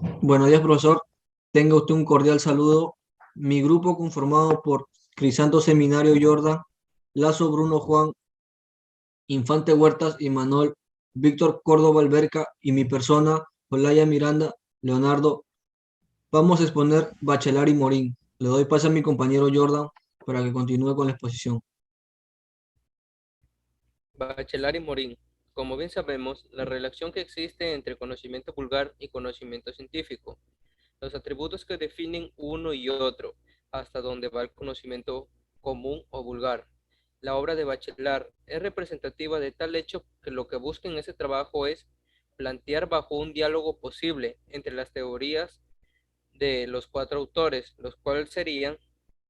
Buenos días, profesor. Tenga usted un cordial saludo. Mi grupo conformado por Crisanto Seminario Jordan, Lazo Bruno Juan, Infante Huertas y Manuel, Víctor Córdoba Alberca y mi persona, Olaya Miranda, Leonardo, vamos a exponer Bachelar y Morín. Le doy paso a mi compañero Jordan para que continúe con la exposición. Bachelard y Morín. Como bien sabemos, la relación que existe entre conocimiento vulgar y conocimiento científico, los atributos que definen uno y otro, hasta dónde va el conocimiento común o vulgar. La obra de Bachelard es representativa de tal hecho que lo que busca en ese trabajo es plantear bajo un diálogo posible entre las teorías de los cuatro autores, los cuales serían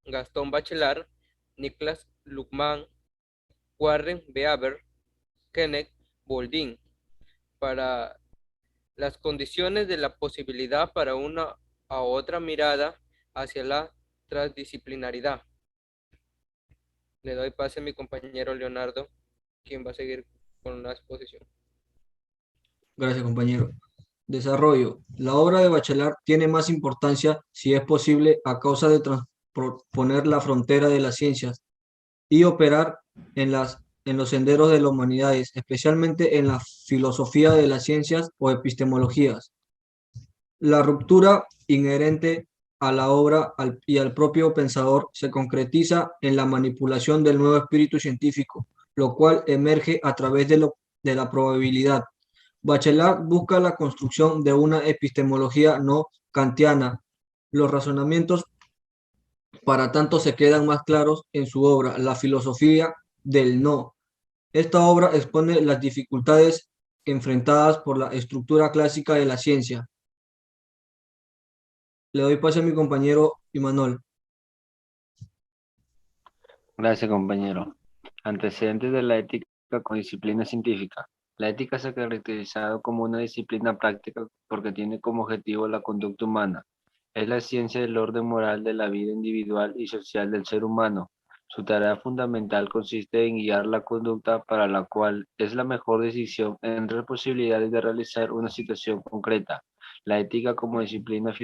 Gastón Bachelard, Niklas Luhmann, Warren Beaver, Kenneth Boulding, para las condiciones de la posibilidad para una a otra mirada hacia la transdisciplinaridad. Le doy pase a mi compañero Leonardo, quien va a seguir con la exposición. Gracias, compañero. Desarrollo. La obra de Bachelard tiene más importancia, si es posible, a causa de transponer la frontera de las ciencias y operar en los senderos de las humanidades, especialmente en la filosofía de las ciencias o epistemologías. La ruptura inherente a la obra y al propio pensador se concretiza en la manipulación del nuevo espíritu científico, lo cual emerge a través de la probabilidad. Bachelard busca la construcción de una epistemología no kantiana. Los razonamientos para tanto se quedan más claros en su obra, La filosofía del no. Esta obra expone las dificultades enfrentadas por la estructura clásica de la ciencia. Le doy paso a mi compañero Imanol. Gracias, compañero. Antecedentes de la ética como disciplina científica. La ética se ha caracterizado como una disciplina práctica porque tiene como objetivo la conducta humana. Es la ciencia del orden moral de la vida individual y social del ser humano. Su tarea fundamental consiste en guiar la conducta para la cual es la mejor decisión entre posibilidades de realizar una situación concreta. La ética como disciplina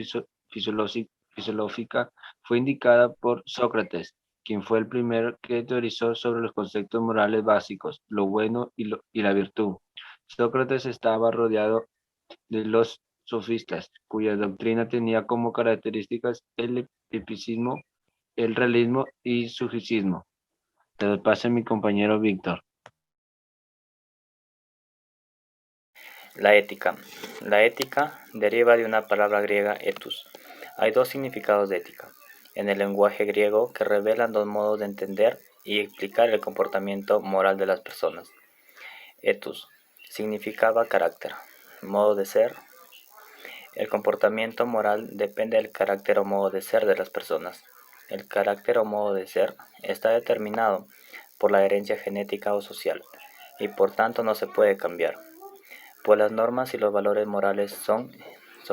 filosófica fue indicada por Sócrates, quien fue el primero que teorizó sobre los conceptos morales básicos, lo bueno y la virtud. Sócrates estaba rodeado de los sofistas, cuya doctrina tenía como características el epicismo, el realismo y suficismo. Te doy paso a mi compañero Víctor. La ética. La ética deriva de una palabra griega ethos. Hay dos significados de ética en el lenguaje griego que revelan dos modos de entender y explicar el comportamiento moral de las personas. Ethos significaba carácter, modo de ser. El comportamiento moral depende del carácter o modo de ser de las personas. El carácter o modo de ser está determinado por la herencia genética o social y por tanto no se puede cambiar, pues las normas y los valores morales son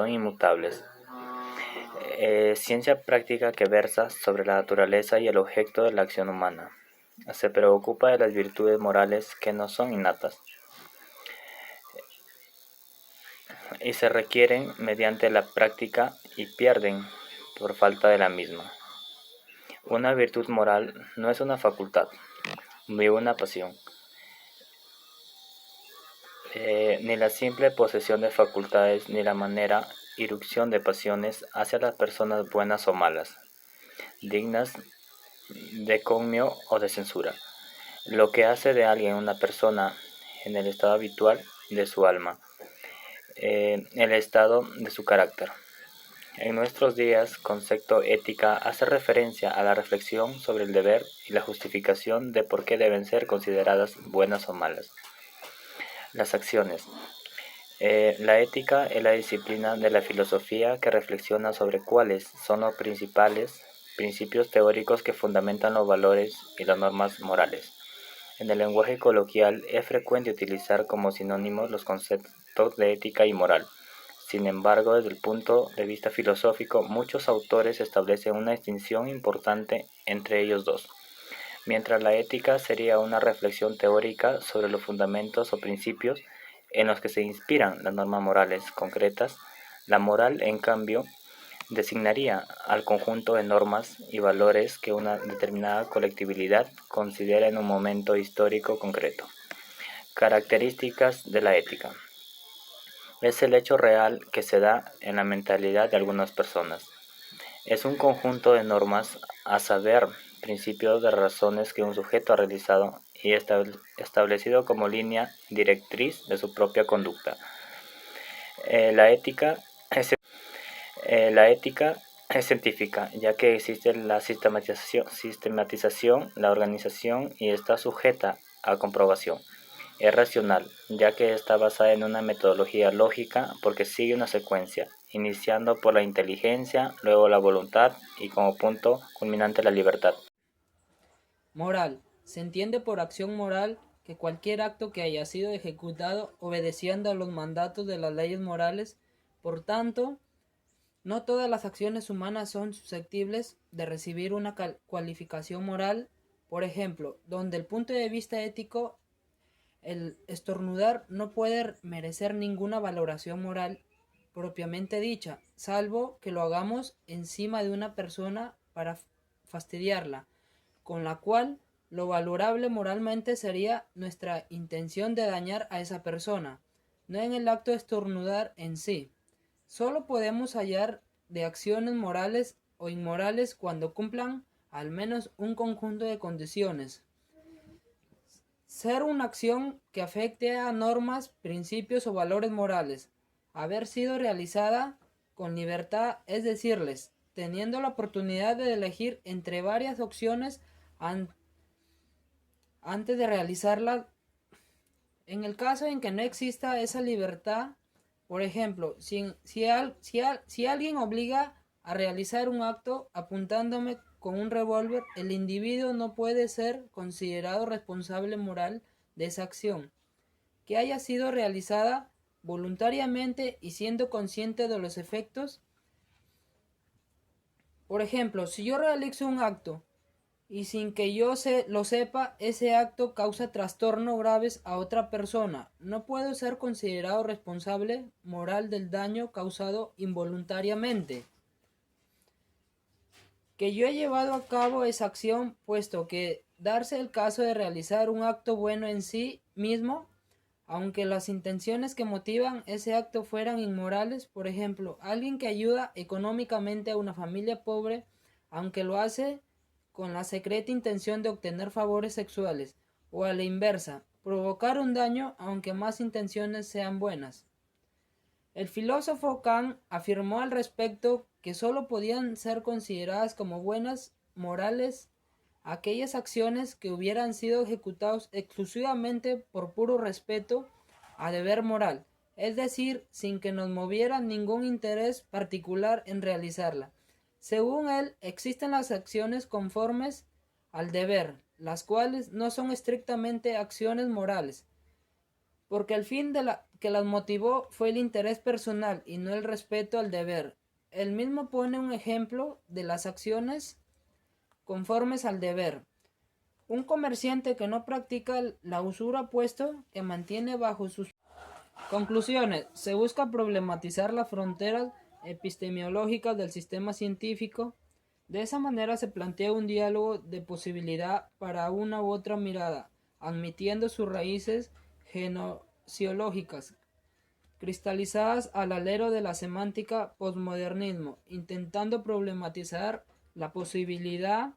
inmutables. Ciencia práctica que versa sobre la naturaleza y el objeto de la acción humana. Se preocupa de las virtudes morales que no son innatas y se requieren mediante la práctica y pierden por falta de la misma. Una virtud moral no es una facultad, ni una pasión, ni la simple posesión de facultades, ni la manera irrupción de pasiones hacia las personas buenas o malas, dignas de encomio o de censura. Lo que hace de alguien una persona en el estado habitual de su alma, el estado de su carácter. En nuestros días, concepto ética hace referencia a la reflexión sobre el deber y la justificación de por qué deben ser consideradas buenas o malas. Las acciones. La ética es la disciplina de la filosofía que reflexiona sobre cuáles son los principales principios teóricos que fundamentan los valores y las normas morales. En el lenguaje coloquial es frecuente utilizar como sinónimos los conceptos de ética y moral. Sin embargo, desde el punto de vista filosófico, muchos autores establecen una distinción importante entre ellos dos. Mientras la ética sería una reflexión teórica sobre los fundamentos o principios en los que se inspiran las normas morales concretas, La moral, en cambio, designaría al conjunto de normas y valores que una determinada colectividad considera en un momento histórico concreto. Características de la ética. Es el hecho real que se da en la mentalidad de algunas personas. Es un conjunto de normas, a saber, principios de razones que un sujeto ha realizado y establecido como línea directriz de su propia conducta. La ética es científica, ya que existe la sistematización, la organización y está sujeta a comprobación. Es racional, ya que está basada en una metodología lógica porque sigue una secuencia, iniciando por la inteligencia, luego la voluntad y como punto culminante la libertad. Moral. Se entiende por acción moral que cualquier acto que haya sido ejecutado obedeciendo a los mandatos de las leyes morales. Por tanto, no todas las acciones humanas son susceptibles de recibir una cualificación moral. Por ejemplo, donde el punto de vista ético, el estornudar no puede merecer ninguna valoración moral propiamente dicha, salvo que lo hagamos encima de una persona para fastidiarla, con la cual lo valorable moralmente sería nuestra intención de dañar a esa persona, no en el acto de estornudar en sí. Solo podemos hallar de acciones morales o inmorales cuando cumplan al menos un conjunto de condiciones. Ser una acción que afecte a normas, principios o valores morales. Haber sido realizada con libertad, es decirles, teniendo la oportunidad de elegir entre varias opciones antes de realizarla. En el caso en que no exista esa libertad, por ejemplo, si alguien obliga a realizar un acto apuntándome con un revólver, el individuo no puede ser considerado responsable moral de esa acción, que haya sido realizada voluntariamente y siendo consciente de los efectos. Por ejemplo, si yo realizo un acto y sin que yo lo sepa, ese acto causa trastornos graves a otra persona, no puedo ser considerado responsable moral del daño causado involuntariamente. Que yo he llevado a cabo esa acción, puesto que darse el caso de realizar un acto bueno en sí mismo, aunque las intenciones que motivan ese acto fueran inmorales. Por ejemplo, alguien que ayuda económicamente a una familia pobre, aunque lo hace con la secreta intención de obtener favores sexuales, o a la inversa, provocar un daño aunque más intenciones sean buenas. El filósofo Kant afirmó al respecto que sólo podían ser consideradas como buenas morales aquellas acciones que hubieran sido ejecutadas exclusivamente por puro respeto a deber moral, es decir, sin que nos moviera ningún interés particular en realizarla. Según él, existen las acciones conformes al deber, las cuales no son estrictamente acciones morales, porque el fin que las motivó fue el interés personal y no el respeto al deber. Él mismo pone un ejemplo de las acciones conformes al deber. Un comerciante que no practica la usura, puesto que mantiene bajo sus conclusiones. Se busca problematizar las fronteras epistemológicas del sistema científico. De esa manera se plantea un diálogo de posibilidad para una u otra mirada, admitiendo sus raíces genociológicas, cristalizadas al alero de la semántica postmodernismo, intentando problematizar la posibilidad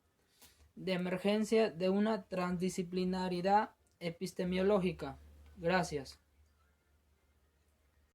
de emergencia de una transdisciplinaridad epistemológica. Gracias.